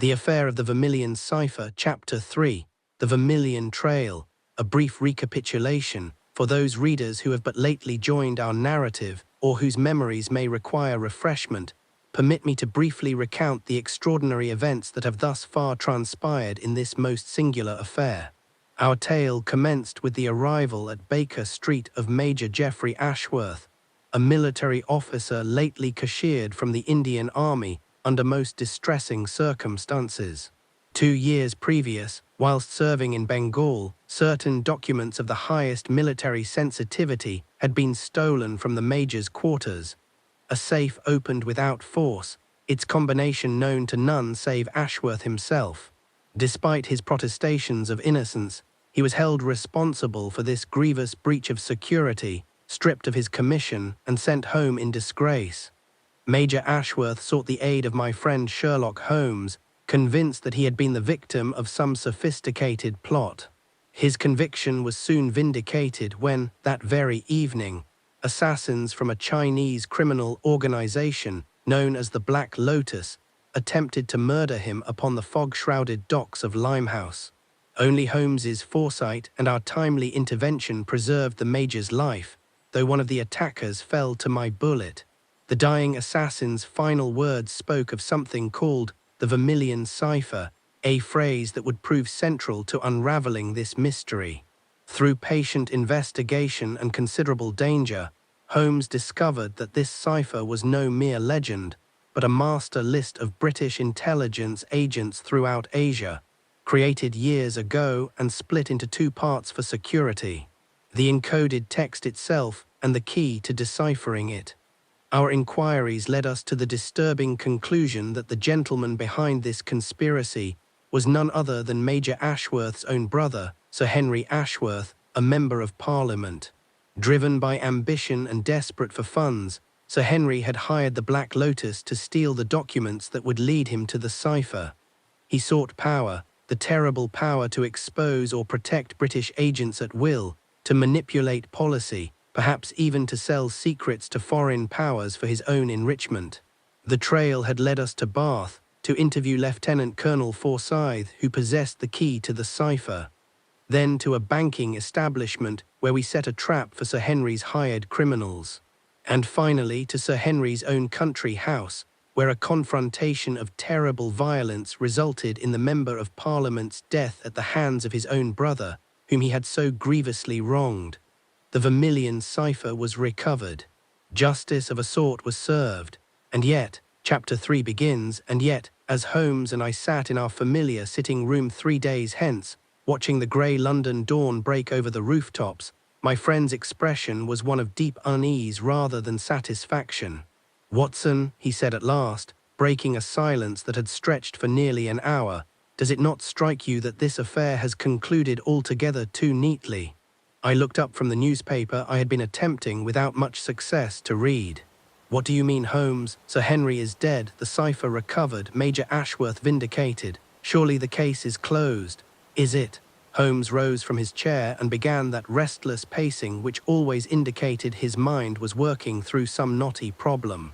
The Affair of the Vermilion Cipher, Chapter 3, The Vermilion Trail, a brief recapitulation for those readers who have but lately joined our narrative or whose memories may require refreshment. Permit me to briefly recount the extraordinary events that have thus far transpired in this most singular affair. Our tale commenced with the arrival at Baker Street of Major Geoffrey Ashworth, a military officer lately cashiered from the Indian Army under most distressing circumstances. 2 years previous, whilst serving in Bengal, certain documents of the highest military sensitivity had been stolen from the Major's quarters. A safe opened without force, its combination known to none save Ashworth himself. Despite his protestations of innocence, he was held responsible for this grievous breach of security, stripped of his commission, and sent home in disgrace. Major Ashworth sought the aid of my friend Sherlock Holmes, convinced that he had been the victim of some sophisticated plot. His conviction was soon vindicated when, that very evening, assassins from a Chinese criminal organization known as the Black Lotus attempted to murder him upon the fog-shrouded docks of Limehouse. Only Holmes's foresight and our timely intervention preserved the Major's life, though one of the attackers fell to my bullet. The dying assassin's final words spoke of something called the Vermilion Cipher, a phrase that would prove central to unraveling this mystery. Through patient investigation and considerable danger, Holmes discovered that this cipher was no mere legend, but a master list of British intelligence agents throughout Asia, created years ago and split into 2 parts for security: the encoded text itself and the key to deciphering it. Our inquiries led us to the disturbing conclusion that the gentleman behind this conspiracy was none other than Major Ashworth's own brother, Sir Henry Ashworth, a Member of Parliament. Driven by ambition and desperate for funds, Sir Henry had hired the Black Lotus to steal the documents that would lead him to the cipher. He sought power, the terrible power to expose or protect British agents at will, to manipulate policy, perhaps even to sell secrets to foreign powers for his own enrichment. The trail had led us to Bath, to interview Lieutenant Colonel Forsyth, who possessed the key to the cipher. Then to a banking establishment where we set a trap for Sir Henry's hired criminals. And finally to Sir Henry's own country house, where a confrontation of terrible violence resulted in the Member of Parliament's death at the hands of his own brother, whom he had so grievously wronged. The Vermilion Cipher was recovered. Justice of a sort was served. And yet, Chapter 3 begins, and yet, as Holmes and I sat in our familiar sitting room 3 days hence, watching the grey London dawn break over the rooftops, my friend's expression was one of deep unease rather than satisfaction. "Watson," he said at last, breaking a silence that had stretched for nearly an hour, "does it not strike you that this affair has concluded altogether too neatly?" I looked up from the newspaper I had been attempting without much success to read. "What do you mean, Holmes? Sir Henry is dead, the cipher recovered, Major Ashworth vindicated. Surely the case is closed." "Is it?" Holmes rose from his chair and began that restless pacing which always indicated his mind was working through some knotty problem.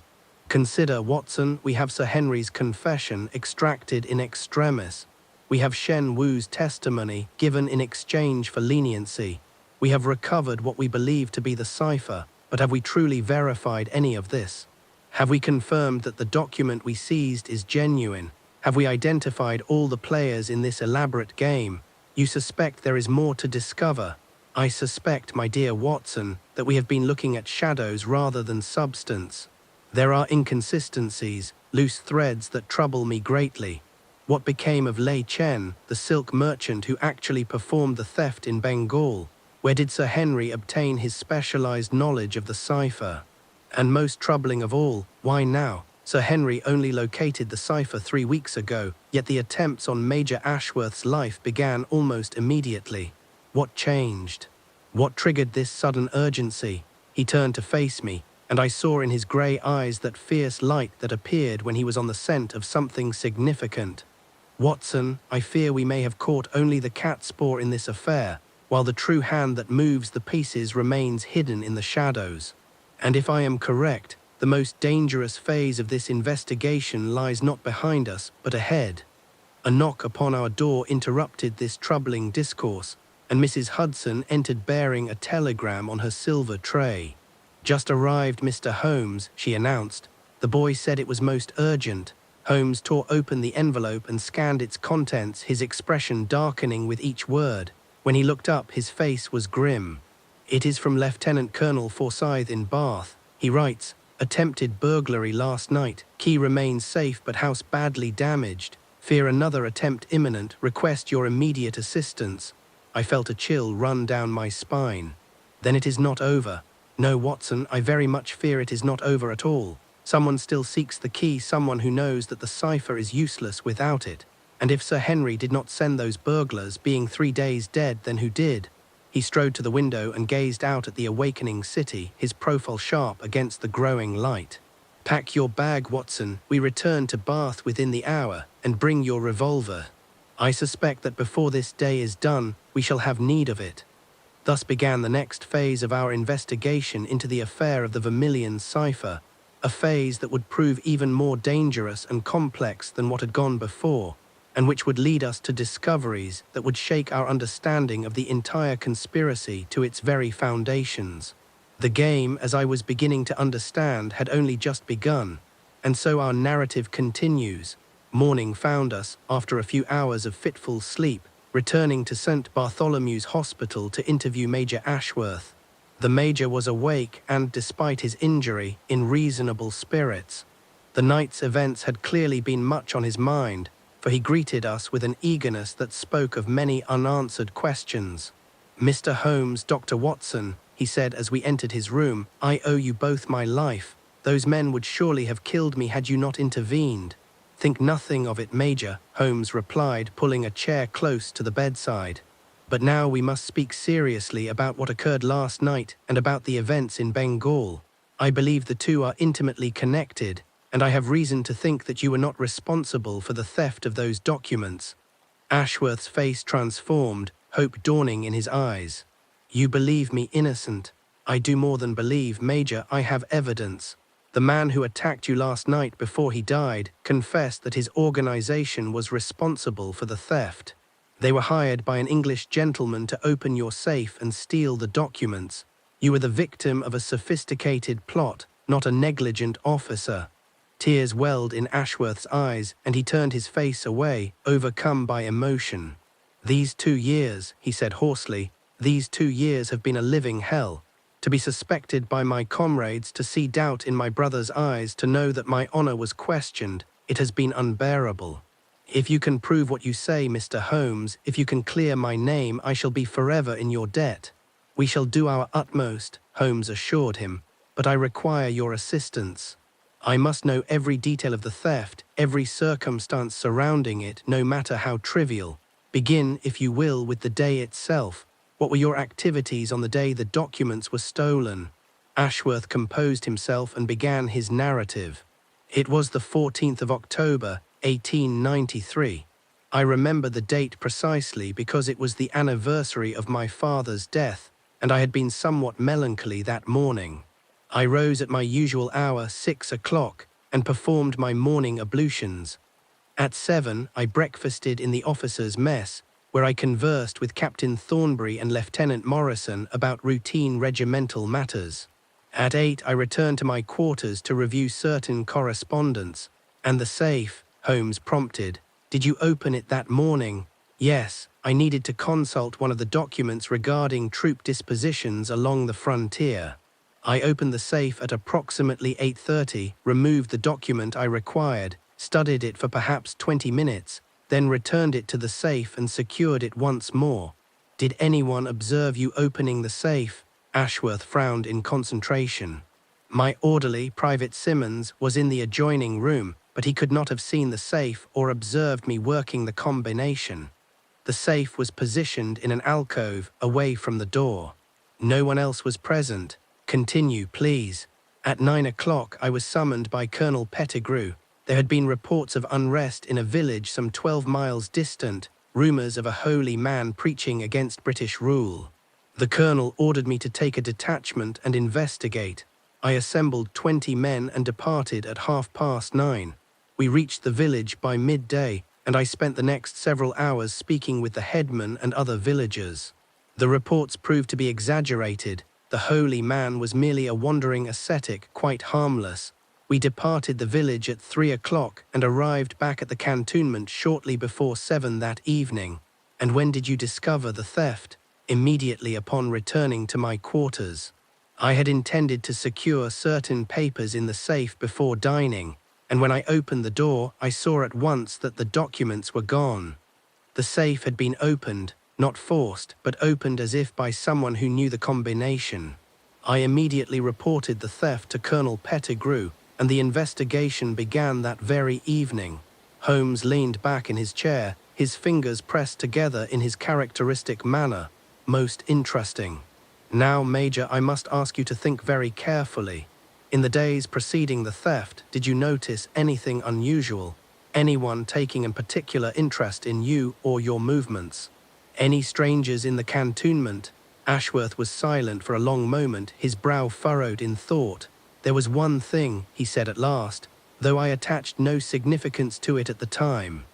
"Consider, Watson, we have Sir Henry's confession extracted in extremis. We have Shen Wu's testimony given in exchange for leniency. We have recovered what we believe to be the cipher, but have we truly verified any of this? Have we confirmed that the document we seized is genuine? Have we identified all the players in this elaborate game? You suspect there is more to discover. I suspect, my dear Watson, that we have been looking at shadows rather than substance. There are inconsistencies, loose threads that trouble me greatly. What became of Lei Chen, the silk merchant who actually performed the theft in Bengal? Where did Sir Henry obtain his specialized knowledge of the cipher? And most troubling of all, why now? Sir Henry only located the cipher 3 weeks ago, yet the attempts on Major Ashworth's life began almost immediately. What changed? What triggered this sudden urgency? He turned to face me, and I saw in his grey eyes that fierce light that appeared when he was on the scent of something significant. "Watson, I fear we may have caught only the catspaw in this affair, while the true hand that moves the pieces remains hidden in the shadows. And if I am correct, the most dangerous phase of this investigation lies not behind us, but ahead." A knock upon our door interrupted this troubling discourse, and Mrs. Hudson entered bearing a telegram on her silver tray. "Just arrived, Mr. Holmes," she announced. The boy said it was most urgent. Holmes tore open the envelope and scanned its contents, his expression darkening with each word. When he looked up, his face was grim. "It is from Lieutenant Colonel Forsyth in Bath. He writes, attempted burglary last night. Key remains safe but house badly damaged. Fear another attempt imminent. Request your immediate assistance." I felt a chill run down my spine. "Then it is not over." "No, Watson, I very much fear it is not over at all. Someone still seeks the key, someone who knows that the cipher is useless without it. And if Sir Henry did not send those burglars, being 3 days dead, then who did?" He strode to the window and gazed out at the awakening city, his profile sharp against the growing light. "Pack your bag, Watson. We return to Bath within the hour, and bring your revolver. I suspect that before this day is done, we shall have need of it." Thus began the next phase of our investigation into the affair of the Vermilion Cipher, a phase that would prove even more dangerous and complex than what had gone before, and which would lead us to discoveries that would shake our understanding of the entire conspiracy to its very foundations. The game, as I was beginning to understand, had only just begun, and so our narrative continues. Morning found us, after a few hours of fitful sleep, returning to St. Bartholomew's Hospital to interview Major Ashworth. The Major was awake and, despite his injury, in reasonable spirits. The night's events had clearly been much on his mind, for he greeted us with an eagerness that spoke of many unanswered questions. "Mr. Holmes, Dr. Watson," he said as we entered his room, "I owe you both my life. Those men would surely have killed me had you not intervened." "Think nothing of it, Major," Holmes replied, pulling a chair close to the bedside. "But now we must speak seriously about what occurred last night and about the events in Bengal. I believe the two are intimately connected, and I have reason to think that you were not responsible for the theft of those documents." Ashworth's face transformed, hope dawning in his eyes. "You believe me innocent?" "I do more than believe, Major. I have evidence. The man who attacked you last night before he died confessed that his organization was responsible for the theft. They were hired by an English gentleman to open your safe and steal the documents. You were the victim of a sophisticated plot, not a negligent officer." Tears welled in Ashworth's eyes, and he turned his face away, overcome by emotion. "These 2 years," he said hoarsely, "these 2 years have been a living hell. To be suspected by my comrades, to see doubt in my brother's eyes, to know that my honor was questioned, it has been unbearable. If you can prove what you say, Mr. Holmes, if you can clear my name, I shall be forever in your debt." "We shall do our utmost," Holmes assured him, "but I require your assistance. I must know every detail of the theft, every circumstance surrounding it, no matter how trivial. Begin, if you will, with the day itself. What were your activities on the day the documents were stolen?" Ashworth composed himself and began his narrative. "It was the 14th of October, 1893. I remember the date precisely because it was the anniversary of my father's death, and I had been somewhat melancholy that morning. I rose at my usual hour, 6 o'clock, and performed my morning ablutions. At 7, I breakfasted in the officers' mess, where I conversed with Captain Thornbury and Lieutenant Morrison about routine regimental matters. At 8, I returned to my quarters to review certain correspondence. "And the safe?" Holmes prompted. "Did you open it that morning?" "Yes, I needed to consult one of the documents regarding troop dispositions along the frontier. I opened the safe at approximately 8:30, removed the document I required, studied it for perhaps 20 minutes, then returned it to the safe and secured it once more." "Did anyone observe you opening the safe?" Ashworth frowned in concentration. "My orderly, Private Simmons, was in the adjoining room, but he could not have seen the safe or observed me working the combination. The safe was positioned in an alcove away from the door. No one else was present. Continue, please." "At 9 o'clock, I was summoned by Colonel Pettigrew. There had been reports of unrest in a village some 12 miles distant, rumors of a holy man preaching against British rule. The colonel ordered me to take a detachment and investigate. I assembled 20 men and departed at 9:30. We reached the village by midday, and I spent the next several hours speaking with the headman and other villagers. The reports proved to be exaggerated. The holy man was merely a wandering ascetic, quite harmless. We departed the village at 3 o'clock and arrived back at the cantonment shortly before 7 that evening. And when did you discover the theft? Immediately upon returning to my quarters. I had intended to secure certain papers in the safe before dining, and when I opened the door, I saw at once that the documents were gone. The safe had been opened, not forced, but opened as if by someone who knew the combination. I immediately reported the theft to Colonel Pettigrew, and the investigation began that very evening. Holmes leaned back in his chair, his fingers pressed together in his characteristic manner. Most interesting. Now, Major, I must ask you to think very carefully. In the days preceding the theft, did you notice anything unusual? Anyone taking a particular interest in you or your movements? Any strangers in the cantonment? Ashworth was silent for a long moment, his brow furrowed in thought. There was one thing, he said at last, though I attached no significance to it at the time.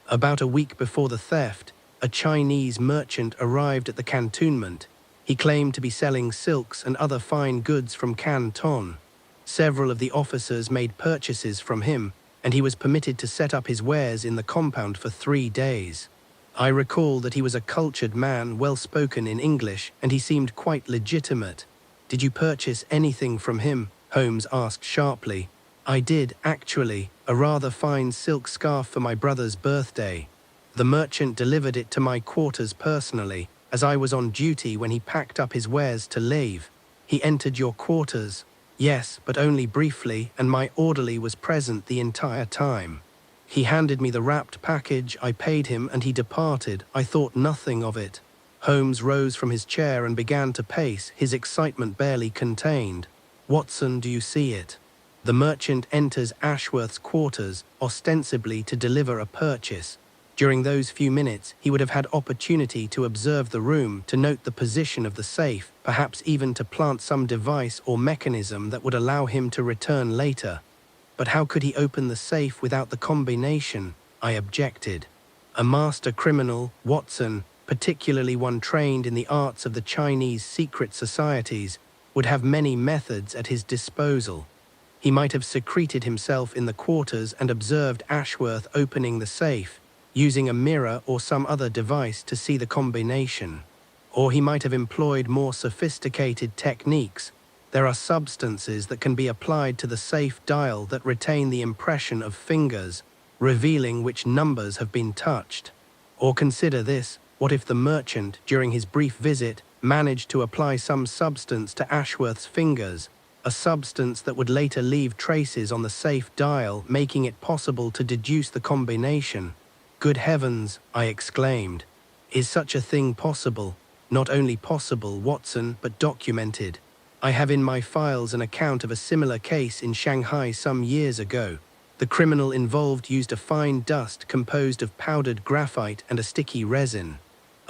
About a week before the theft, a Chinese merchant arrived at the cantonment. He claimed to be selling silks and other fine goods from Canton. Several of the officers made purchases from him, and he was permitted to set up his wares in the compound for 3 days. I recall that he was a cultured man, well spoken in English, and he seemed quite legitimate. Did you purchase anything from him? Holmes asked sharply. I did, actually, a rather fine silk scarf for my brother's birthday. The merchant delivered it to my quarters personally, as I was on duty when he packed up his wares to leave. He entered your quarters. Yes, but only briefly, and my orderly was present the entire time. He handed me the wrapped package, I paid him, and he departed. I thought nothing of it. Holmes rose from his chair and began to pace, his excitement barely contained. Watson, do you see it? The merchant enters Ashworth's quarters, ostensibly to deliver a purchase. During those few minutes, he would have had opportunity to observe the room, to note the position of the safe, perhaps even to plant some device or mechanism that would allow him to return later. But how could he open the safe without the combination? I objected. A master criminal, Watson, particularly one trained in the arts of the Chinese secret societies, would have many methods at his disposal. He might have secreted himself in the quarters and observed Ashworth opening the safe, using a mirror or some other device to see the combination. Or he might have employed more sophisticated techniques. There are substances that can be applied to the safe dial that retain the impression of fingers, revealing which numbers have been touched. Or consider this, what if the merchant, during his brief visit, managed to apply some substance to Ashworth's fingers, a substance that would later leave traces on the safe dial, making it possible to deduce the combination? Good heavens, I exclaimed. Is such a thing possible? Not only possible, Watson, but documented. I have in my files an account of a similar case in Shanghai some years ago. The criminal involved used a fine dust composed of powdered graphite and a sticky resin.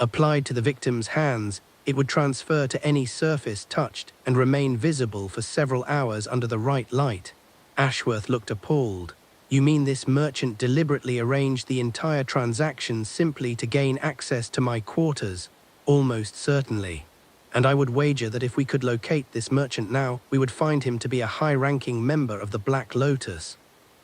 Applied to the victim's hands, it would transfer to any surface touched and remain visible for several hours under the right light. Ashworth looked appalled. You mean this merchant deliberately arranged the entire transaction simply to gain access to my quarters? Almost certainly. And I would wager that if we could locate this merchant now, we would find him to be a high-ranking member of the Black Lotus.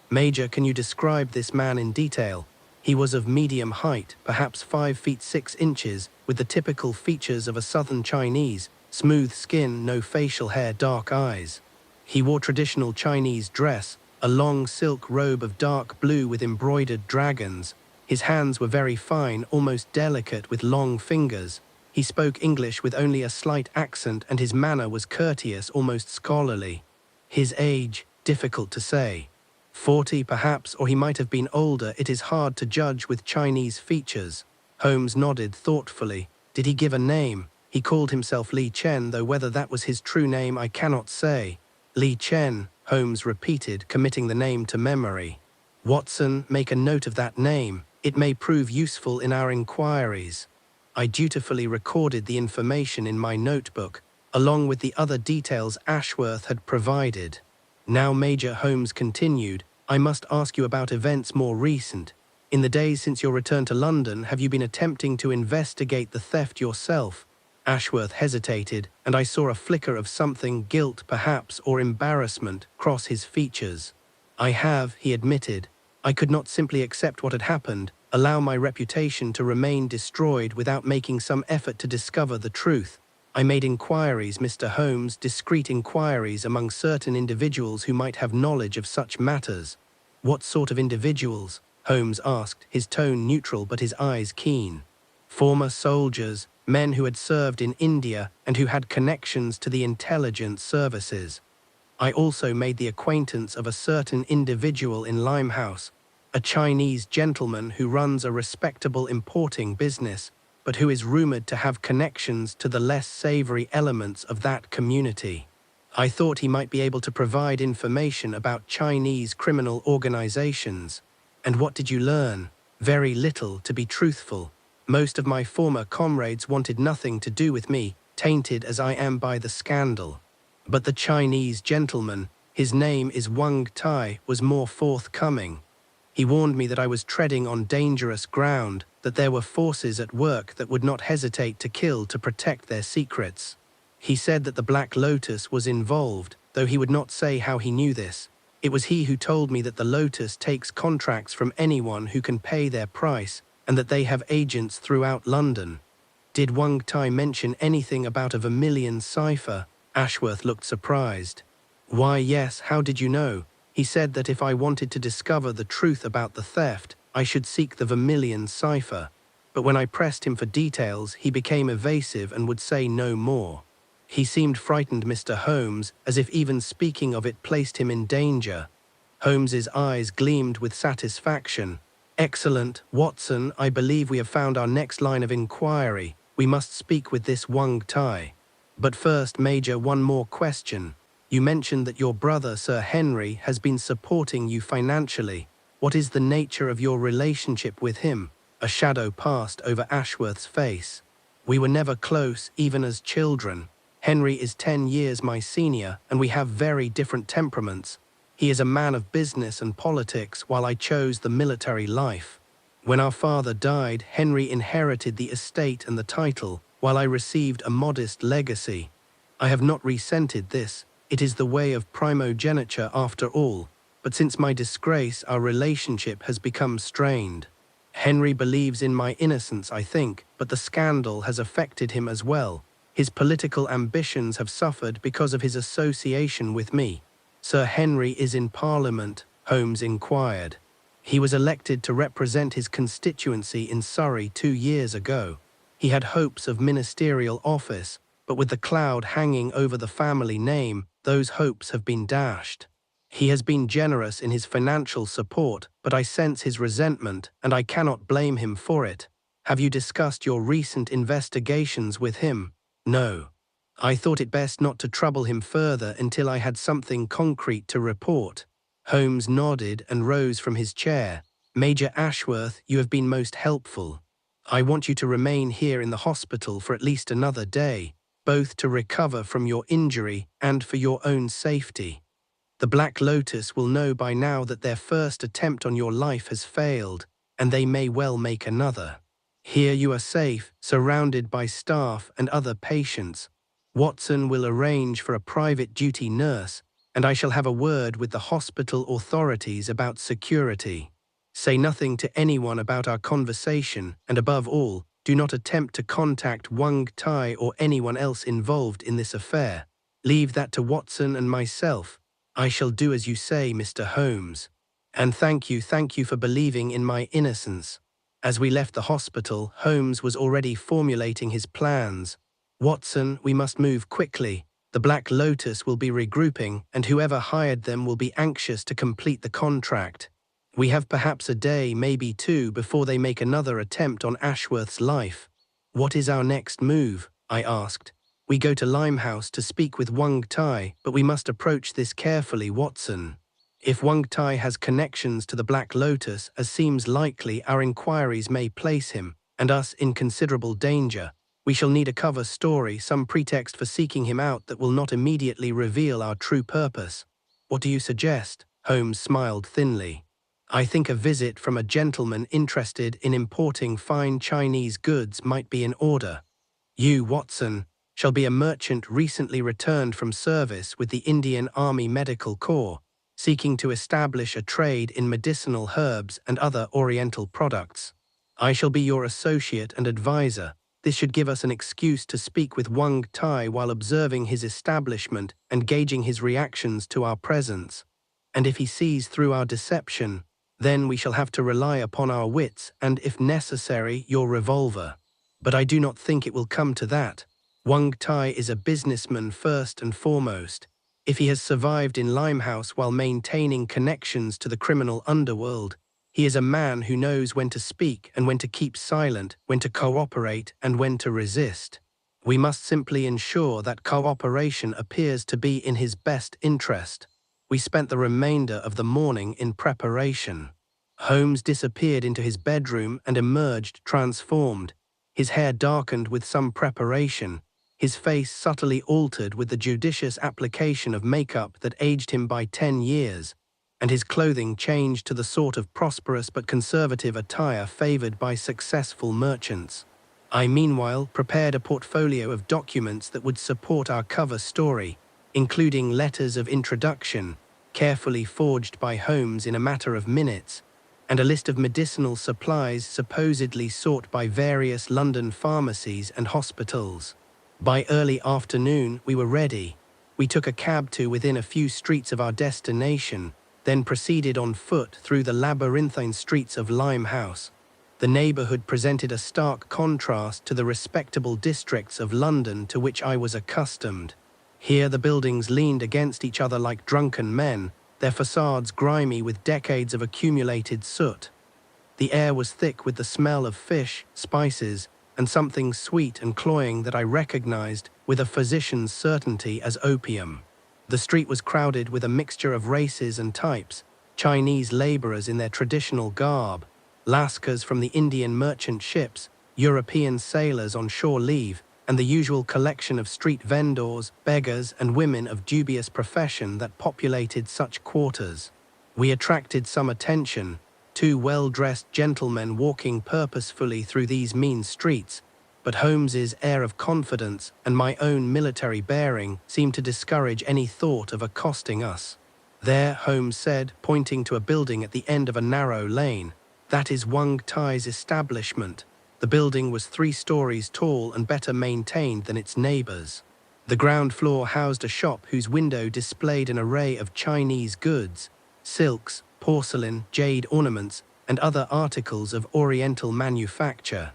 Major, can you describe this man in detail? He was of medium height, perhaps 5 feet 6 inches, with the typical features of a southern Chinese, smooth skin, no facial hair, dark eyes. He wore traditional Chinese dress, a long silk robe of dark blue with embroidered dragons. His hands were very fine, almost delicate, with long fingers. He spoke English with only a slight accent, and his manner was courteous, almost scholarly. His age, difficult to say. 40 perhaps, or he might have been older. It is hard to judge with Chinese features. Holmes nodded thoughtfully. Did he give a name? He called himself Li Chen, though whether that was his true name I cannot say. Li Chen, Holmes repeated, committing the name to memory. Watson, make a note of that name. It may prove useful in our inquiries. I dutifully recorded the information in my notebook, along with the other details Ashworth had provided. Now, Major, Holmes continued, I must ask you about events more recent. In the days since your return to London, have you been attempting to investigate the theft yourself? Ashworth hesitated, and I saw a flicker of something, guilt perhaps, or embarrassment, cross his features. I have, he admitted. I could not simply accept what had happened, allow my reputation to remain destroyed without making some effort to discover the truth. I made inquiries, Mr. Holmes, discreet inquiries among certain individuals who might have knowledge of such matters. What sort of individuals? Holmes asked, his tone neutral but his eyes keen. Former soldiers, men who had served in India and who had connections to the intelligence services. I also made the acquaintance of a certain individual in Limehouse, a Chinese gentleman who runs a respectable importing business, but who is rumored to have connections to the less savory elements of that community. I thought he might be able to provide information about Chinese criminal organizations. And what did you learn? Very little, to be truthful. Most of my former comrades wanted nothing to do with me, tainted as I am by the scandal. But the Chinese gentleman, his name is Wang Tai, was more forthcoming. He warned me that I was treading on dangerous ground, that there were forces at work that would not hesitate to kill to protect their secrets. He said that the Black Lotus was involved, though he would not say how he knew this. It was he who told me that the Lotus takes contracts from anyone who can pay their price, and that they have agents throughout London. Did Wang Tai mention anything about a Vermilion Cipher? Ashworth looked surprised. Why, yes, how did you know? He said that if I wanted to discover the truth about the theft, I should seek the Vermilion Cipher. But when I pressed him for details, he became evasive and would say no more. He seemed frightened, Mr. Holmes, as if even speaking of it placed him in danger. Holmes's eyes gleamed with satisfaction. Excellent, Watson, I believe we have found our next line of inquiry. We must speak with this Wang Tai. But first, Major, one more question. You mentioned that your brother, Sir Henry, has been supporting you financially. What is the nature of your relationship with him? A shadow passed over Ashworth's face. We were never close, even as children. Henry is 10 years my senior, and we have very different temperaments. He is a man of business and politics, while I chose the military life. When our father died, Henry inherited the estate and the title, while I received a modest legacy. I have not resented this. It is the way of primogeniture after all. But since my disgrace, our relationship has become strained. Henry believes in my innocence, I think, but the scandal has affected him as well. His political ambitions have suffered because of his association with me. Sir Henry is in Parliament, Holmes inquired. He was elected to represent his constituency in Surrey 2 years ago. He had hopes of ministerial office, but with the cloud hanging over the family name, those hopes have been dashed. He has been generous in his financial support, but I sense his resentment, and I cannot blame him for it. Have you discussed your recent investigations with him? No. I thought it best not to trouble him further until I had something concrete to report. Holmes nodded and rose from his chair. Major Ashworth, you have been most helpful. I want you to remain here in the hospital for at least another day, both to recover from your injury and for your own safety. The Black Lotus will know by now that their first attempt on your life has failed, and they may well make another. Here you are safe, surrounded by staff and other patients. Watson will arrange for a private duty nurse, and I shall have a word with the hospital authorities about security. Say nothing to anyone about our conversation, and above all, do not attempt to contact Wang Tai or anyone else involved in this affair. Leave that to Watson and myself. I shall do as you say, Mr. Holmes. And thank you for believing in my innocence. As we left the hospital, Holmes was already formulating his plans. Watson, we must move quickly. The Black Lotus will be regrouping, and whoever hired them will be anxious to complete the contract. We have perhaps a day, maybe 2, before they make another attempt on Ashworth's life. What is our next move? I asked. We go to Limehouse to speak with Wang Tai, but we must approach this carefully, Watson. If Wang Tai has connections to the Black Lotus, as seems likely, our inquiries may place him, and us, in considerable danger. We shall need a cover story, some pretext for seeking him out that will not immediately reveal our true purpose. What do you suggest? Holmes smiled thinly. I think a visit from a gentleman interested in importing fine Chinese goods might be in order. You, Watson, shall be a merchant recently returned from service with the Indian Army Medical Corps, seeking to establish a trade in medicinal herbs and other Oriental products. I shall be your associate and advisor. This should give us an excuse to speak with Wang Tai while observing his establishment and gauging his reactions to our presence. And if he sees through our deception, then we shall have to rely upon our wits and, if necessary, your revolver. But I do not think it will come to that. Wang Tai is a businessman first and foremost. If he has survived in Limehouse while maintaining connections to the criminal underworld, he is a man who knows when to speak and when to keep silent, when to cooperate and when to resist. We must simply ensure that cooperation appears to be in his best interest. We spent the remainder of the morning in preparation. Holmes disappeared into his bedroom and emerged transformed, his hair darkened with some preparation, his face subtly altered with the judicious application of makeup that aged him by 10 years, and his clothing changed to the sort of prosperous but conservative attire favored by successful merchants. I meanwhile prepared a portfolio of documents that would support our cover story, including letters of introduction, carefully forged by Holmes in a matter of minutes, and a list of medicinal supplies supposedly sought by various London pharmacies and hospitals. By early afternoon, we were ready. We took a cab to within a few streets of our destination, then proceeded on foot through the labyrinthine streets of Limehouse. The neighbourhood presented a stark contrast to the respectable districts of London to which I was accustomed. Here the buildings leaned against each other like drunken men, their facades grimy with decades of accumulated soot. The air was thick with the smell of fish, spices, and something sweet and cloying that I recognized with a physician's certainty as opium. The street was crowded with a mixture of races and types, Chinese laborers in their traditional garb, Lascars from the Indian merchant ships, European sailors on shore leave, and the usual collection of street vendors, beggars, and women of dubious profession that populated such quarters. We attracted some attention, two well-dressed gentlemen walking purposefully through these mean streets, but Holmes's air of confidence and my own military bearing seemed to discourage any thought of accosting us. There, Holmes said, pointing to a building at the end of a narrow lane, that is Wang Tai's establishment. The building was 3 stories tall and better maintained than its neighbors. The ground floor housed a shop whose window displayed an array of Chinese goods, silks, porcelain, jade ornaments, and other articles of Oriental manufacture.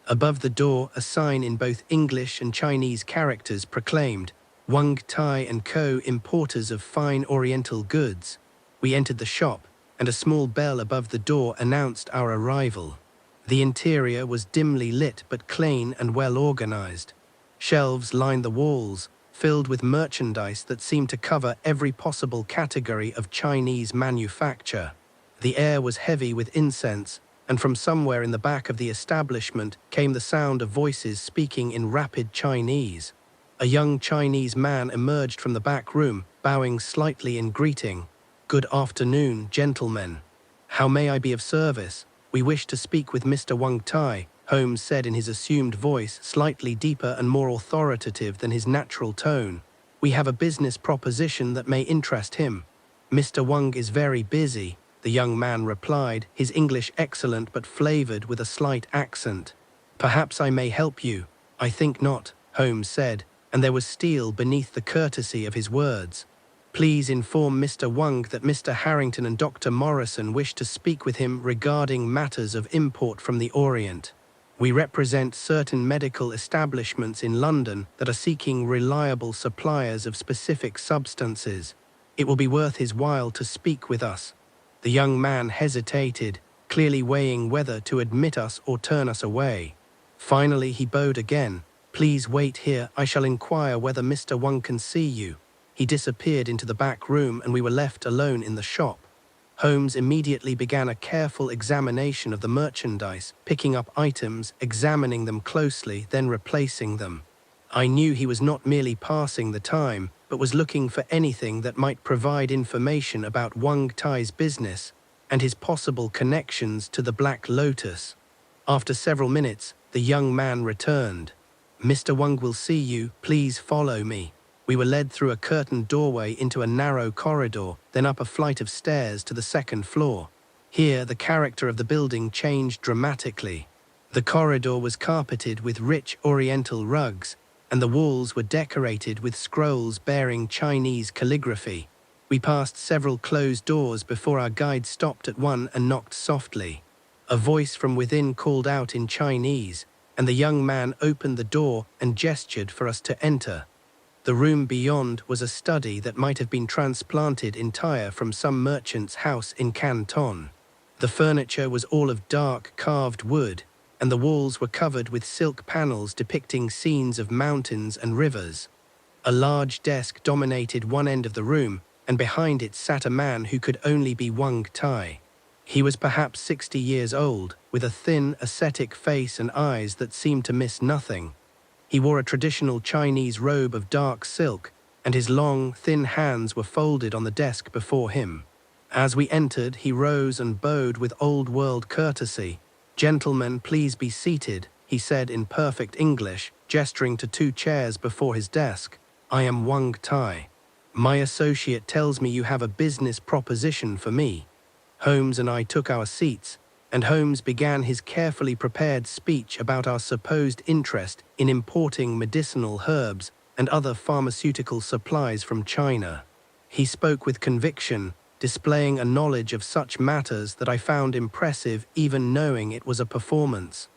Above the door, a sign in both English and Chinese characters proclaimed, Wang Tai & Co., importers of fine Oriental goods. We entered the shop, and a small bell above the door announced our arrival. The interior was dimly lit but clean and well organized. Shelves lined the walls, filled with merchandise that seemed to cover every possible category of Chinese manufacture. The air was heavy with incense, and from somewhere in the back of the establishment came the sound of voices speaking in rapid Chinese. A young Chinese man emerged from the back room, bowing slightly in greeting. "Good afternoon, gentlemen. How may I be of service? We wish to speak with Mr. Wang Tai," Holmes said in his assumed voice, slightly deeper and more authoritative than his natural tone. "We have a business proposition that may interest him." "Mr. Wang is very busy," the young man replied, his English excellent but flavored with a slight accent. "Perhaps I may help you." "I think not," Holmes said, and there was steel beneath the courtesy of his words. "Please inform Mr. Wang that Mr. Harrington and Dr. Morrison wish to speak with him regarding matters of import from the Orient. We represent certain medical establishments in London that are seeking reliable suppliers of specific substances. It will be worth his while to speak with us." The young man hesitated, clearly weighing whether to admit us or turn us away. Finally, he bowed again. "Please wait here. I shall inquire whether Mr. Wang can see you." He disappeared into the back room and we were left alone in the shop. Holmes immediately began a careful examination of the merchandise, picking up items, examining them closely, then replacing them. I knew he was not merely passing the time, but was looking for anything that might provide information about Wang Tai's business. and his possible connections to the Black Lotus. After several minutes, the young man returned. "Mr. Wang will see you, please follow me." We were led through a curtained doorway into a narrow corridor, then up a flight of stairs to the second floor. Here, the character of the building changed dramatically. The corridor was carpeted with rich oriental rugs, and the walls were decorated with scrolls bearing Chinese calligraphy. We passed several closed doors before our guide stopped at one and knocked softly. A voice from within called out in Chinese, and the young man opened the door and gestured for us to enter. The room beyond was a study that might have been transplanted entire from some merchant's house in Canton. The furniture was all of dark carved wood, and the walls were covered with silk panels depicting scenes of mountains and rivers. A large desk dominated one end of the room, and behind it sat a man who could only be Wang Tai. He was perhaps 60 years old, with a thin, ascetic face and eyes that seemed to miss nothing. He wore a traditional Chinese robe of dark silk, and his long, thin hands were folded on the desk before him. As we entered, he rose and bowed with old-world courtesy. "Gentlemen, please be seated," he said in perfect English, gesturing to two chairs before his desk. "I am Wang Tai. My associate tells me you have a business proposition for me." Holmes and I took our seats, and Holmes began his carefully prepared speech about our supposed interest in importing medicinal herbs and other pharmaceutical supplies from China. He spoke with conviction, displaying a knowledge of such matters that I found impressive even knowing it was a performance.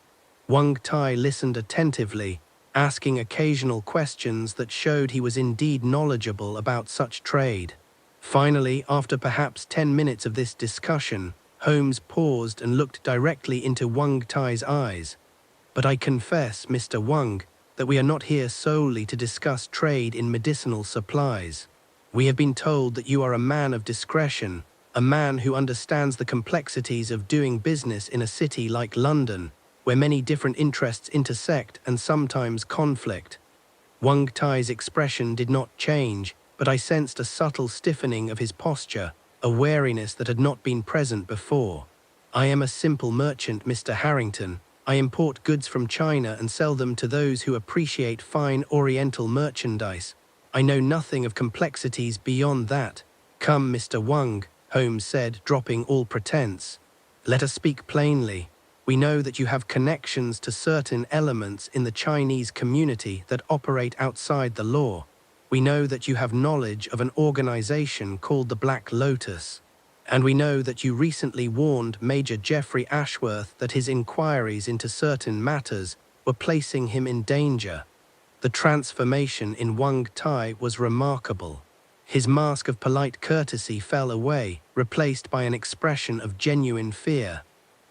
Wang Tai listened attentively, asking occasional questions that showed he was indeed knowledgeable about such trade. Finally, after perhaps 10 minutes of this discussion, Holmes paused and looked directly into Wang Tai's eyes. "But I confess, Mr. Wang, that we are not here solely to discuss trade in medicinal supplies. We have been told that you are a man of discretion, a man who understands the complexities of doing business in a city like London, where many different interests intersect and sometimes conflict." Wang Tai's expression did not change, but I sensed a subtle stiffening of his posture, a wariness that had not been present before. "I am a simple merchant, Mr. Harrington. I import goods from China and sell them to those who appreciate fine oriental merchandise. I know nothing of complexities beyond that." "Come, Mr. Wang," Holmes said, dropping all pretense. "Let us speak plainly. We know that you have connections to certain elements in the Chinese community that operate outside the law. We know that you have knowledge of an organization called the Black Lotus. And we know that you recently warned Major Geoffrey Ashworth that his inquiries into certain matters were placing him in danger." The transformation in Wang Tai was remarkable. His mask of polite courtesy fell away, replaced by an expression of genuine fear.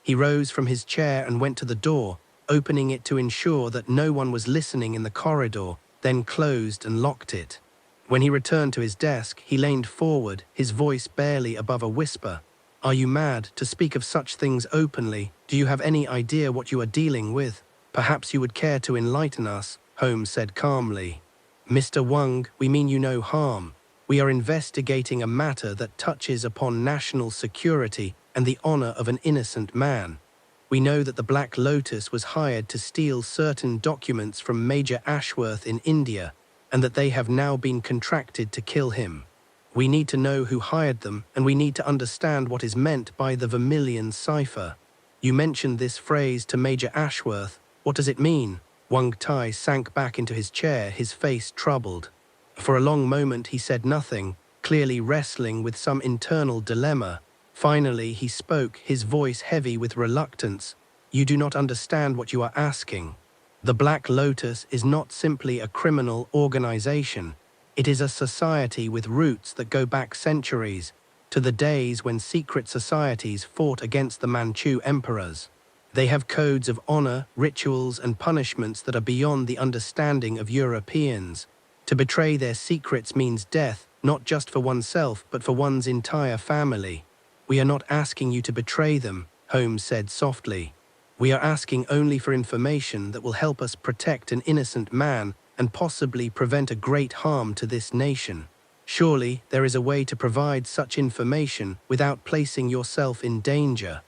He rose from his chair and went to the door, opening it to ensure that no one was listening in the corridor, then closed and locked it. When he returned to his desk, he leaned forward, his voice barely above a whisper. "Are you mad to speak of such things openly? Do you have any idea what you are dealing with? Perhaps you would care to enlighten us," Holmes said calmly. "Mr. Wang, we mean you no harm. We are investigating a matter that touches upon national security and the honor of an innocent man. We know that the Black Lotus was hired to steal certain documents from Major Ashworth in India, and that they have now been contracted to kill him. We need to know who hired them, and we need to understand what is meant by the Vermilion Cipher. You mentioned this phrase to Major Ashworth. What does it mean?" Wang Tai sank back into his chair, his face troubled. For a long moment he said nothing, clearly wrestling with some internal dilemma. Finally he spoke, his voice heavy with reluctance. "You do not understand what you are asking. The Black Lotus is not simply a criminal organization. It is a society with roots that go back centuries, to the days when secret societies fought against the Manchu emperors. They have codes of honor, rituals, and punishments that are beyond the understanding of Europeans. To betray their secrets means death, not just for oneself, but for one's entire family." "We are not asking you to betray them," Holmes said softly. "We are asking only for information that will help us protect an innocent man and possibly prevent a great harm to this nation." Surely there is a way to provide such information without placing yourself in danger.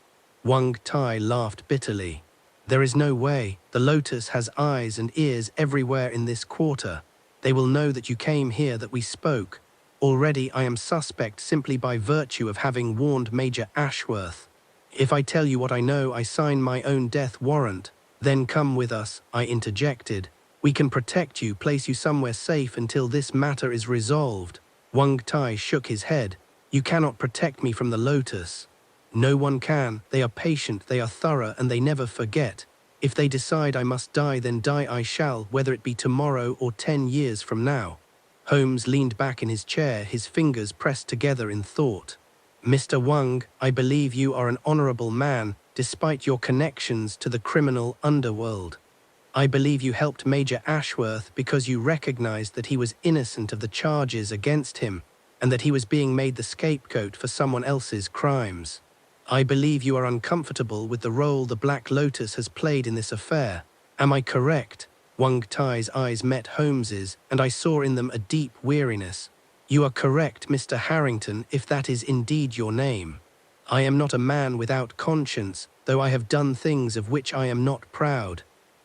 Wang Tai laughed bitterly. There is no way. The Lotus has eyes and ears everywhere in this quarter. They will know that you came here, that we spoke. Already I am suspect simply by virtue of having warned Major Ashworth. If I tell you what I know, I sign my own death warrant. Then come with us, I interjected. We can protect you, place you somewhere safe until this matter is resolved. Wang Tai shook his head. You cannot protect me from the Lotus. No one can. They are patient, they are thorough, and they never forget. If they decide I must die, then die I shall, whether it be tomorrow or 10 years from now. Holmes leaned back in his chair, his fingers pressed together in thought. Mr. Wang, I believe you are an honorable man, despite your connections to the criminal underworld. I believe you helped Major Ashworth because you recognized that he was innocent of the charges against him, and that he was being made the scapegoat for someone else's crimes. I believe you are uncomfortable with the role the Black Lotus has played in this affair. Am I correct? Wang Tai's eyes met Holmes's, and I saw in them a deep weariness. You are correct, Mr. Harrington, if that is indeed your name. I am not a man without conscience, though I have done things of which I am not proud.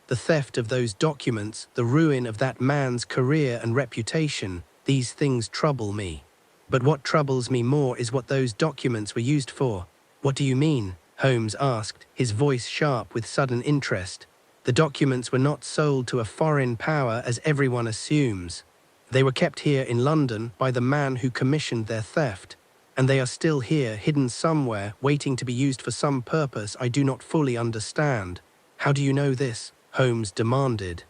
The theft of those documents, the ruin of that man's career and reputation, these things trouble me. But what troubles me more is what those documents were used for. What do you mean? Holmes asked, his voice sharp with sudden interest. The documents were not sold to a foreign power as everyone assumes. They were kept here in London by the man who commissioned their theft, and they are still here, hidden somewhere, waiting to be used for some purpose I do not fully understand. How do you know this? Holmes demanded.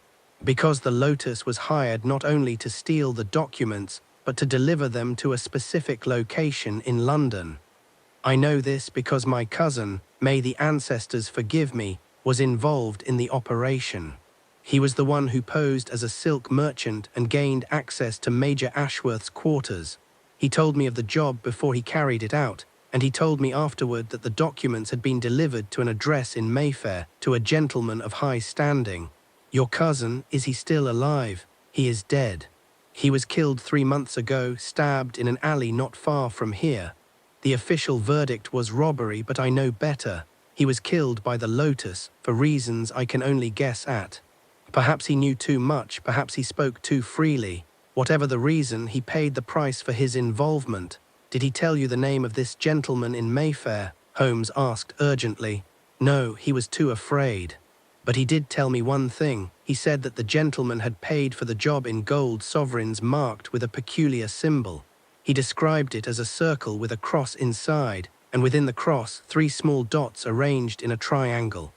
Because the Lotus was hired not only to steal the documents, but to deliver them to a specific location in London. I know this because my cousin, may the ancestors forgive me, was involved in the operation. He was the one who posed as a silk merchant and gained access to Major Ashworth's quarters. He told me of the job before he carried it out, and he told me afterward that the documents had been delivered to an address in Mayfair to a gentleman of high standing. Your cousin, is he still alive? He is dead. He was killed 3 months ago, stabbed in an alley not far from here. The official verdict was robbery, but I know better. He was killed by the Lotus, for reasons I can only guess at. Perhaps he knew too much, perhaps he spoke too freely. Whatever the reason, he paid the price for his involvement. Did he tell you the name of this gentleman in Mayfair? Holmes asked urgently. No, he was too afraid. But he did tell me one thing. He said that the gentleman had paid for the job in gold sovereigns marked with a peculiar symbol. He described it as a circle with a cross inside, and within the cross 3 small dots arranged in a triangle.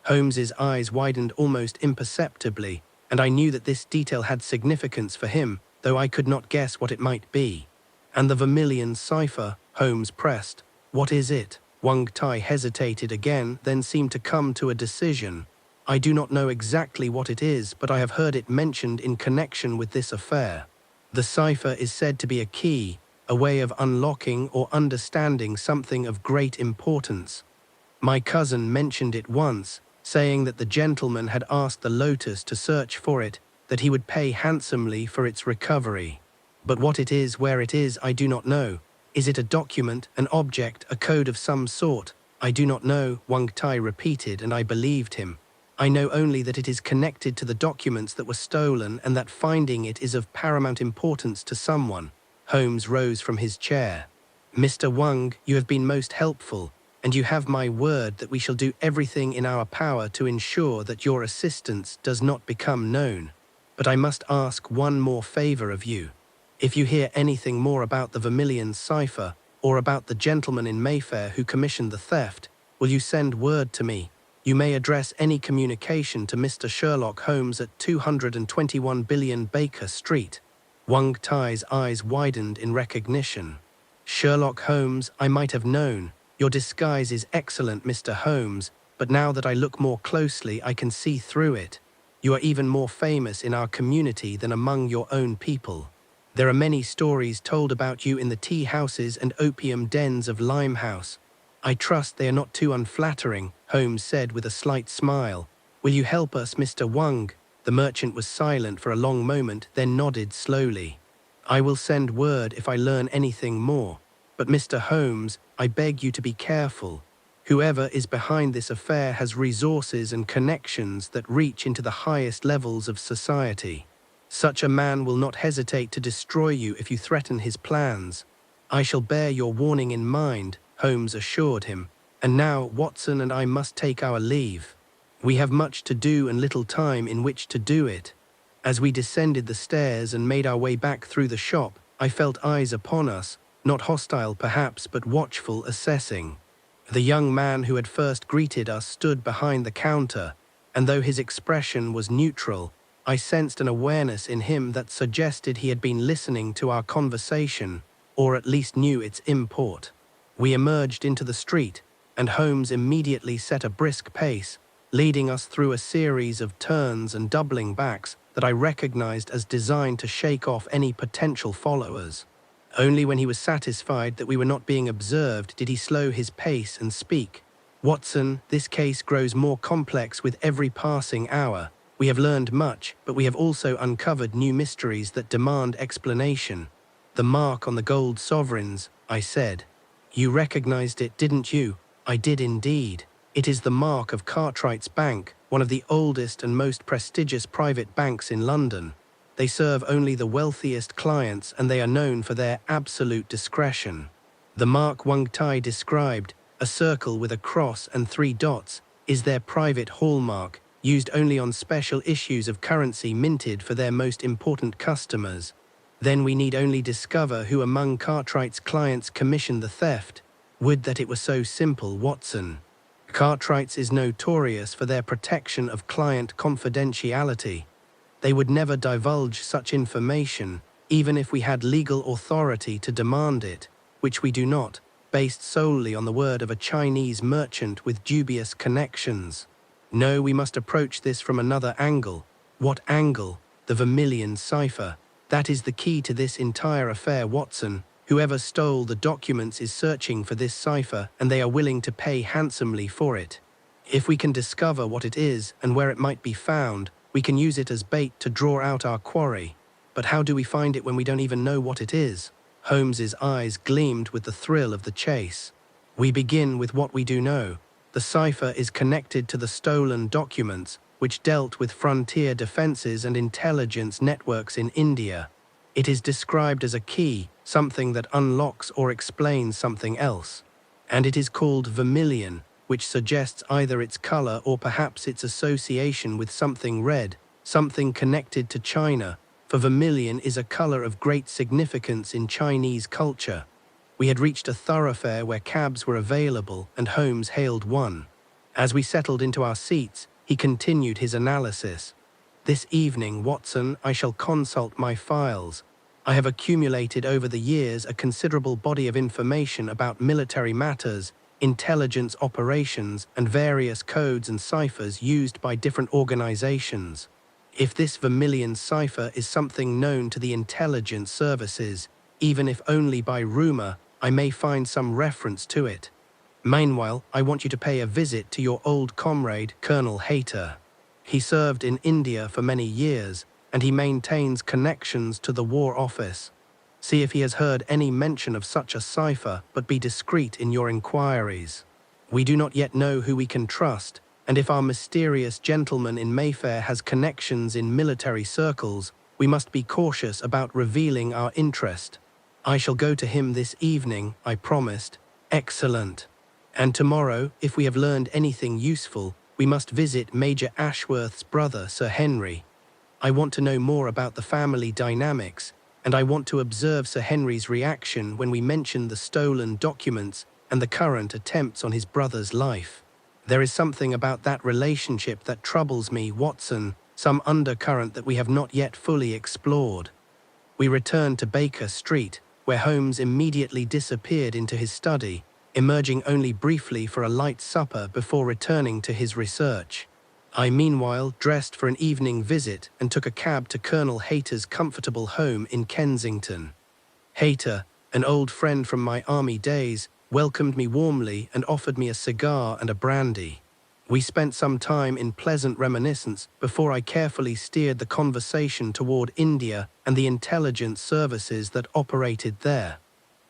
Holmes's eyes widened almost imperceptibly, and I knew that this detail had significance for him, though I could not guess what it might be. And the Vermilion Cipher, Holmes pressed. What is it? Wang Tai hesitated again, then seemed to come to a decision. I do not know exactly what it is, but I have heard it mentioned in connection with this affair. The cipher is said to be a key, a way of unlocking or understanding something of great importance. My cousin mentioned it once, saying that the gentleman had asked the Lotus to search for it, that he would pay handsomely for its recovery. But what it is, where it is, I do not know. Is it a document, an object, a code of some sort? I do not know, Wang Tai repeated, and I believed him. I know only that it is connected to the documents that were stolen and that finding it is of paramount importance to someone. Holmes rose from his chair. Mr. Wang, you have been most helpful, and you have my word that we shall do everything in our power to ensure that your assistance does not become known. But I must ask one more favor of you. If you hear anything more about the Vermilion Cipher, or about the gentleman in Mayfair who commissioned the theft, will you send word to me? You may address any communication to Mr. Sherlock Holmes at 221 Billion Baker Street. Wang Tai's eyes widened in recognition. Sherlock Holmes, I might have known. Your disguise is excellent, Mr. Holmes, but now that I look more closely, I can see through it. You are even more famous in our community than among your own people. There are many stories told about you in the tea houses and opium dens of Limehouse. I trust they are not too unflattering, Holmes said with a slight smile. Will you help us, Mr. Wang? The merchant was silent for a long moment, then nodded slowly. I will send word if I learn anything more. But Mr. Holmes, I beg you to be careful. Whoever is behind this affair has resources and connections that reach into the highest levels of society. Such a man will not hesitate to destroy you if you threaten his plans. I shall bear your warning in mind, Holmes assured him. And now Watson and I must take our leave. We have much to do and little time in which to do it. As we descended the stairs and made our way back through the shop, I felt eyes upon us, not hostile perhaps, but watchful, assessing. The young man who had first greeted us stood behind the counter, and though his expression was neutral, I sensed an awareness in him that suggested he had been listening to our conversation, or at least knew its import. We emerged into the street, and Holmes immediately set a brisk pace, leading us through a series of turns and doubling backs that I recognized as designed to shake off any potential followers. Only when he was satisfied that we were not being observed did he slow his pace and speak. Watson, this case grows more complex with every passing hour. We have learned much, but we have also uncovered new mysteries that demand explanation. The mark on the gold sovereigns, I said. You recognized it, didn't you? I did indeed. It is the mark of Cartwright's Bank, one of the oldest and most prestigious private banks in London. They serve only the wealthiest clients, and they are known for their absolute discretion. The mark Wang Tai described, a circle with a cross and 3 dots, is their private hallmark, used only on special issues of currency minted for their most important customers. Then we need only discover who among Cartwright's clients commissioned the theft. Would that it were so simple, Watson. Cartwright's is notorious for their protection of client confidentiality. They would never divulge such information, even if we had legal authority to demand it, which we do not, based solely on the word of a Chinese merchant with dubious connections. No, we must approach this from another angle. What angle? The Vermilion Cipher. That is the key to this entire affair, Watson. Whoever stole the documents is searching for this cipher, and they are willing to pay handsomely for it. If we can discover what it is and where it might be found, we can use it as bait to draw out our quarry. But how do we find it when we don't even know what it is? Holmes's eyes gleamed with the thrill of the chase. We begin with what we do know. The cipher is connected to the stolen documents, which dealt with frontier defenses and intelligence networks in India. It is described as a key, something that unlocks or explains something else. And it is called vermilion, which suggests either its color or perhaps its association with something red, something connected to China, for vermilion is a color of great significance in Chinese culture. We had reached a thoroughfare where cabs were available, and Holmes hailed one. As we settled into our seats, he continued his analysis. This evening, Watson, I shall consult my files. I have accumulated over the years a considerable body of information about military matters, intelligence operations, and various codes and ciphers used by different organizations. If this Vermilion Cipher is something known to the intelligence services, even if only by rumor, I may find some reference to it. Meanwhile, I want you to pay a visit to your old comrade, Colonel Hayter. He served in India for many years, and he maintains connections to the War Office. See if he has heard any mention of such a cipher, but be discreet in your inquiries. We do not yet know who we can trust, and if our mysterious gentleman in Mayfair has connections in military circles, we must be cautious about revealing our interest. I shall go to him this evening, I promised. Excellent. And tomorrow, if we have learned anything useful, we must visit Major Ashworth's brother, Sir Henry. I want to know more about the family dynamics, and I want to observe Sir Henry's reaction when we mention the stolen documents and the current attempts on his brother's life. There is something about that relationship that troubles me, Watson, some undercurrent that we have not yet fully explored. We returned to Baker Street, where Holmes immediately disappeared into his study, emerging only briefly for a light supper before returning to his research. I meanwhile dressed for an evening visit and took a cab to Colonel Hayter's comfortable home in Kensington. Hayter, an old friend from my army days, welcomed me warmly and offered me a cigar and a brandy. We spent some time in pleasant reminiscence before I carefully steered the conversation toward India and the intelligence services that operated there.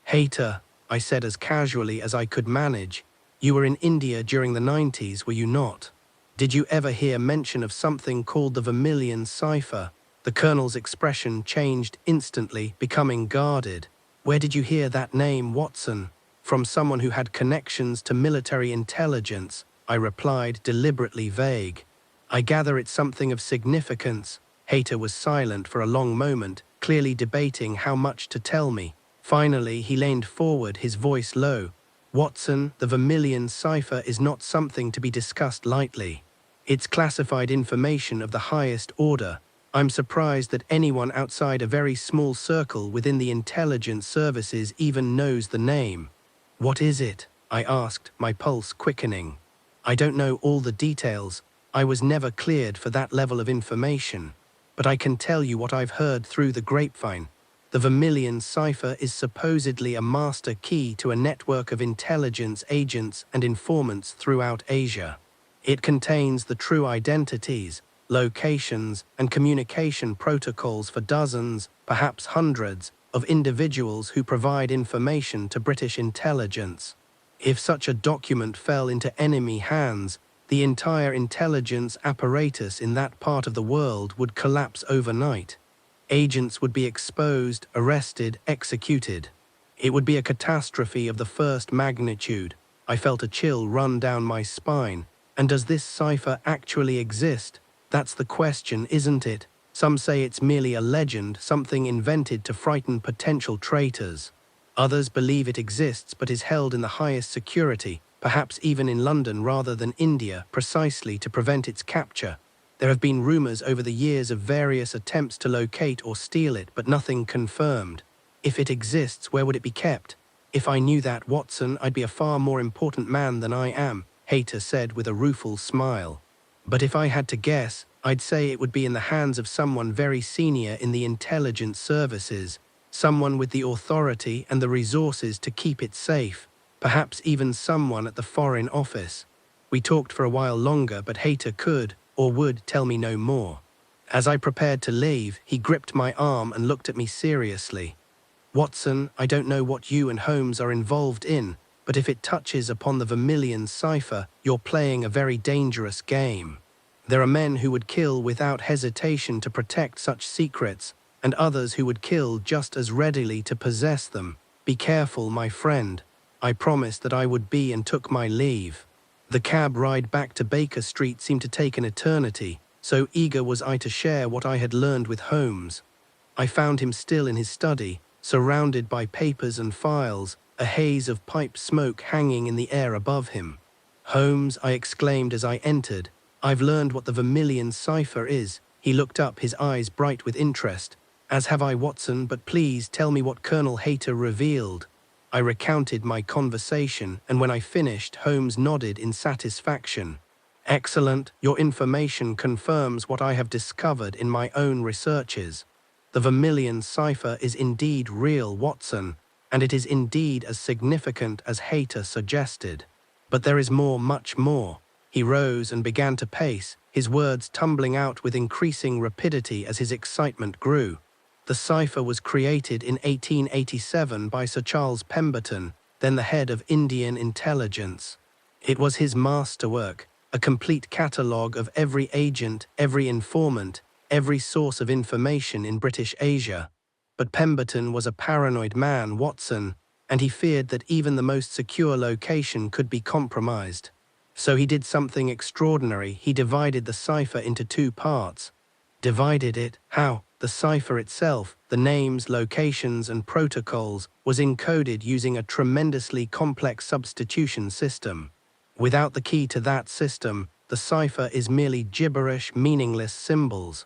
"Hater," I said as casually as I could manage, "you were in India during the 90s, were you not? Did you ever hear mention of something called the Vermilion Cipher?" The colonel's expression changed instantly, becoming guarded. "Where did you hear that name, Watson?" "From someone who had connections to military intelligence," I replied, deliberately vague. "I gather it's something of significance." Hayter was silent for a long moment, clearly debating how much to tell me. Finally, he leaned forward, his voice low. "Watson, the Vermilion Cipher is not something to be discussed lightly. It's classified information of the highest order. I'm surprised that anyone outside a very small circle within the intelligence services even knows the name." "What is it?" I asked, my pulse quickening. "I don't know all the details. I was never cleared for that level of information. But I can tell you what I've heard through the grapevine. The Vermilion Cipher is supposedly a master key to a network of intelligence agents and informants throughout Asia. It contains the true identities, locations, and communication protocols for dozens, perhaps hundreds, of individuals who provide information to British intelligence. If such a document fell into enemy hands, the entire intelligence apparatus in that part of the world would collapse overnight. Agents would be exposed, arrested, executed. It would be a catastrophe of the first magnitude." I felt a chill run down my spine. "And does this cipher actually exist? That's the question, isn't it? Some say it's merely a legend, something invented to frighten potential traitors. Others believe it exists but is held in the highest security, perhaps even in London rather than India, precisely to prevent its capture. There have been rumors over the years of various attempts to locate or steal it, but nothing confirmed. If it exists, where would it be kept? If I knew that, Watson, I'd be a far more important man than I am," Hayter said with a rueful smile. "But if I had to guess, I'd say it would be in the hands of someone very senior in the intelligence services, someone with the authority and the resources to keep it safe, perhaps even someone at the Foreign Office." We talked for a while longer, but Hayter could, or would, tell me no more. As I prepared to leave, he gripped my arm and looked at me seriously. "Watson, I don't know what you and Holmes are involved in, but if it touches upon the Vermilion Cipher, you're playing a very dangerous game. There are men who would kill without hesitation to protect such secrets, and others who would kill just as readily to possess them. Be careful, my friend." I promised that I would be and took my leave. The cab ride back to Baker Street seemed to take an eternity, so eager was I to share what I had learned with Holmes. I found him still in his study, surrounded by papers and files, a haze of pipe smoke hanging in the air above him. "Holmes," I exclaimed as I entered, "I've learned what the Vermilion Cipher is." He looked up, his eyes bright with interest. "As have I, Watson, but please tell me what Colonel Hayter revealed." I recounted my conversation, and when I finished, Holmes nodded in satisfaction. "Excellent. Your information confirms what I have discovered in my own researches. The Vermilion Cipher is indeed real, Watson, and it is indeed as significant as Hayter suggested. But there is more, much more." He rose and began to pace, his words tumbling out with increasing rapidity as his excitement grew. "The cipher was created in 1887 by Sir Charles Pemberton, then the head of Indian intelligence. It was his masterwork, a complete catalogue of every agent, every informant, every source of information in British Asia. But Pemberton was a paranoid man, Watson, and he feared that even the most secure location could be compromised. So he did something extraordinary. He divided the cipher into two parts." "Divided it? How?" "The cipher itself, the names, locations, and protocols, was encoded using a tremendously complex substitution system. Without the key to that system, the cipher is merely gibberish, meaningless symbols.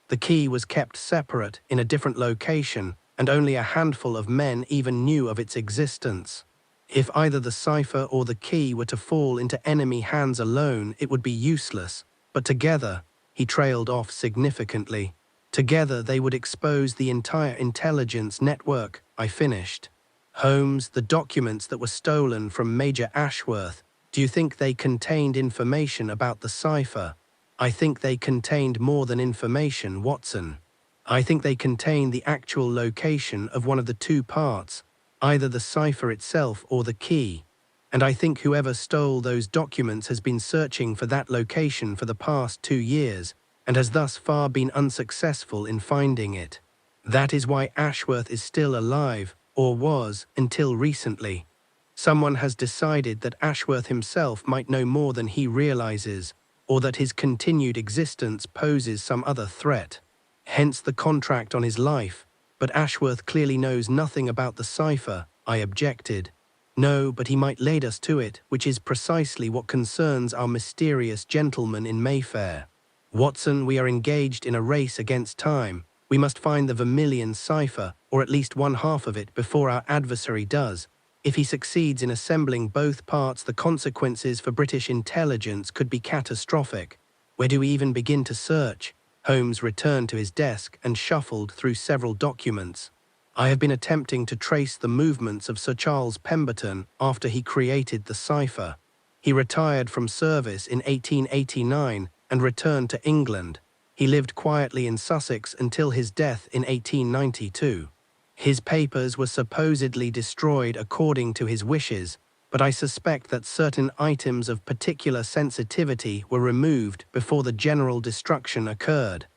The key was kept separate in a different location, and only a handful of men even knew of its existence. If either the cipher or the key were to fall into enemy hands alone, it would be useless, but together," he trailed off significantly, "together they would expose the entire intelligence network." I finished. "Holmes, the documents that were stolen from Major Ashworth, Do you think they contained information about the cipher? I think they contained more than information, Watson. I think they contained the actual location of one of the two parts, either the cipher itself or the key. And I think whoever stole those documents has been searching for that location for the past 2 years, and has thus far been unsuccessful in finding it. That is why Ashworth is still alive, or was, until recently. Someone has decided that Ashworth himself might know more than he realizes, or that his continued existence poses some other threat. Hence the contract on his life, but Ashworth clearly knows nothing about the cipher, I objected. No, but he might lead us to it, which is precisely what concerns our mysterious gentleman in Mayfair. Watson, we are engaged in a race against time. We must find the Vermilion Cipher, or at least one half of it, before our adversary does. If he succeeds in assembling both parts, the consequences for British intelligence could be catastrophic. Where do we even begin to search? Holmes returned to his desk and shuffled through several documents. I have been attempting to trace the movements of Sir Charles Pemberton after he created the cipher. He retired from service in 1889 and returned to England. He lived quietly in Sussex until his death in 1892. His papers were supposedly destroyed according to his wishes, but I suspect that certain items of particular sensitivity were removed before the general destruction occurred.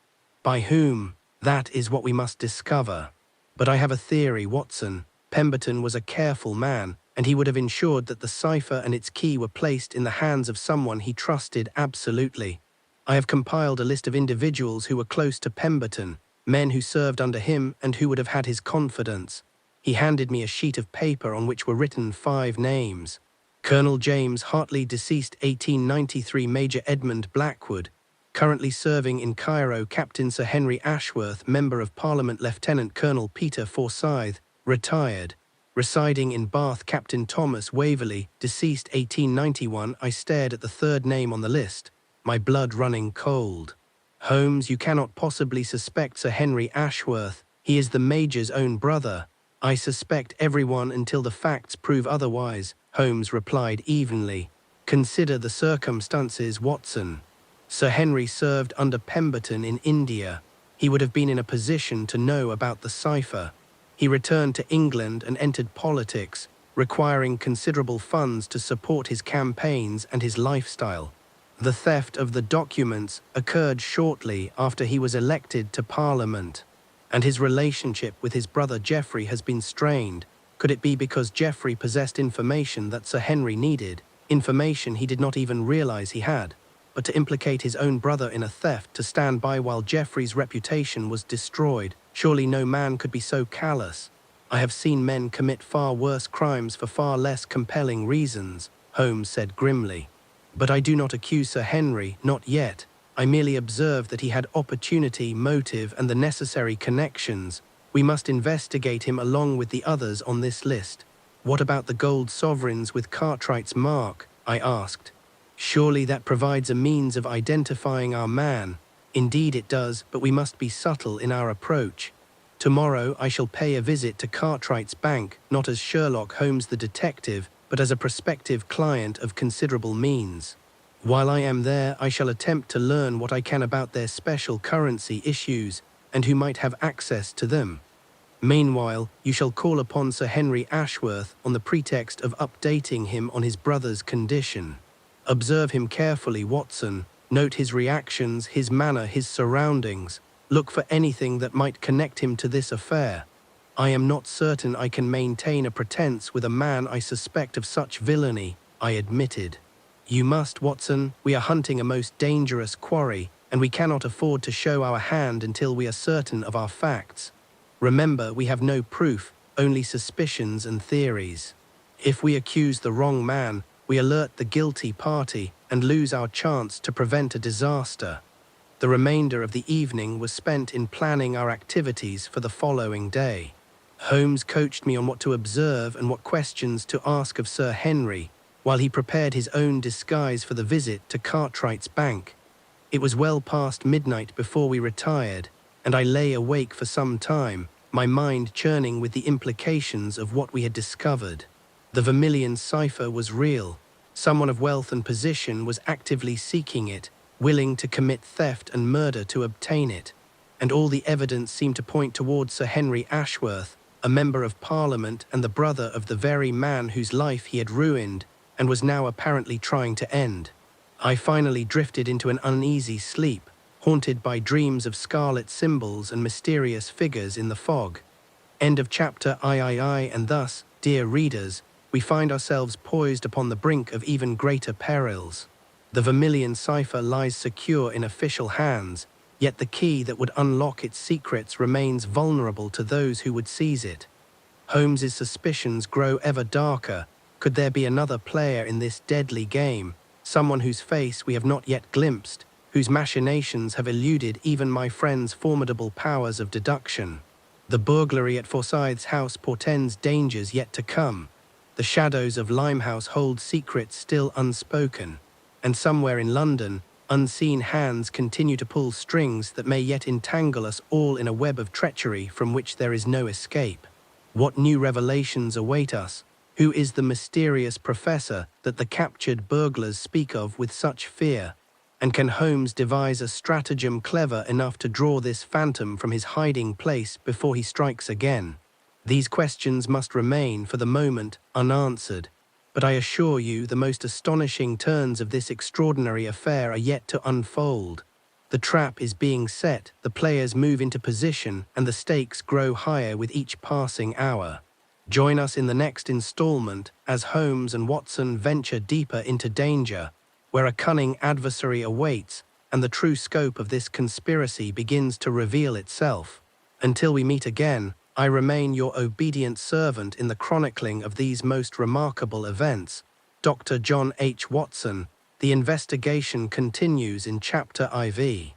By whom? That is what we must discover. But I have a theory, Watson. Pemberton was a careful man, and he would have ensured that the cipher and its key were placed in the hands of someone he trusted absolutely. I have compiled a list of individuals who were close to Pemberton, men who served under him and who would have had his confidence. He handed me a sheet of paper on which were written 5 names. Colonel James Hartley, deceased 1893, Major Edmund Blackwood, currently serving in Cairo, Captain Sir Henry Ashworth, Member of Parliament, Lieutenant Colonel Peter Forsyth, retired, residing in Bath, Captain Thomas Waverley, deceased 1891. I stared at the 3rd name on the list, my blood running cold. Holmes, you cannot possibly suspect Sir Henry Ashworth. He is the Major's own brother. I suspect everyone until the facts prove otherwise, Holmes replied evenly. Consider the circumstances, Watson. Sir Henry served under Pemberton in India. He would have been in a position to know about the cipher. He returned to England and entered politics, requiring considerable funds to support his campaigns and his lifestyle. The theft of the documents occurred shortly after he was elected to Parliament, and his relationship with his brother Geoffrey has been strained. Could it be because Geoffrey possessed information that Sir Henry needed, information he did not even realize he had? But to implicate his own brother in a theft, to stand by while Geoffrey's reputation was destroyed, surely no man could be so callous. I have seen men commit far worse crimes for far less compelling reasons, Holmes said grimly. But I do not accuse Sir Henry, not yet. I merely observe that he had opportunity, motive, and the necessary connections. We must investigate him along with the others on this list. What about the gold sovereigns with Cartwright's mark? I asked. Surely that provides a means of identifying our man. Indeed it does, but we must be subtle in our approach. Tomorrow I shall pay a visit to Cartwright's bank, not as Sherlock Holmes the detective, but as a prospective client of considerable means. While I am there, I shall attempt to learn what I can about their special currency issues and who might have access to them. Meanwhile, you shall call upon Sir Henry Ashworth on the pretext of updating him on his brother's condition. Observe him carefully, Watson. Note his reactions, his manner, his surroundings. Look for anything that might connect him to this affair. I am not certain I can maintain a pretense with a man I suspect of such villainy, I admitted. You must, Watson. We are hunting a most dangerous quarry, and we cannot afford to show our hand until we are certain of our facts. Remember, we have no proof, only suspicions and theories. If we accuse the wrong man, we alert the guilty party and lose our chance to prevent a disaster. The remainder of the evening was spent in planning our activities for the following day. Holmes coached me on what to observe and what questions to ask of Sir Henry, while he prepared his own disguise for the visit to Cartwright's bank. It was well past midnight before we retired, and I lay awake for some time, my mind churning with the implications of what we had discovered. The Vermilion Cipher was real. Someone of wealth and position was actively seeking it, willing to commit theft and murder to obtain it. And all the evidence seemed to point towards Sir Henry Ashworth, a member of Parliament and the brother of the very man whose life he had ruined and was now apparently trying to end. I finally drifted into an uneasy sleep, haunted by dreams of scarlet symbols and mysterious figures in the fog. End of chapter III. And thus, dear readers, we find ourselves poised upon the brink of even greater perils. The Vermilion Cipher lies secure in official hands, yet the key that would unlock its secrets remains vulnerable to those who would seize it. Holmes's suspicions grow ever darker. Could there be another player in this deadly game, someone whose face we have not yet glimpsed, whose machinations have eluded even my friend's formidable powers of deduction? The burglary at Forsyth's house portends dangers yet to come. The shadows of Limehouse hold secrets still unspoken. And somewhere in London, unseen hands continue to pull strings that may yet entangle us all in a web of treachery from which there is no escape. What new revelations await us? Who is the mysterious professor that the captured burglars speak of with such fear? And can Holmes devise a stratagem clever enough to draw this phantom from his hiding place before he strikes again? These questions must remain, for the moment, unanswered. But I assure you the most astonishing turns of this extraordinary affair are yet to unfold. The trap is being set, the players move into position, and the stakes grow higher with each passing hour. Join us in the next installment as Holmes and Watson venture deeper into danger, where a cunning adversary awaits and the true scope of this conspiracy begins to reveal itself. Until we meet again, I remain your obedient servant in the chronicling of these most remarkable events, Dr. John H. Watson. The investigation continues in Chapter IV.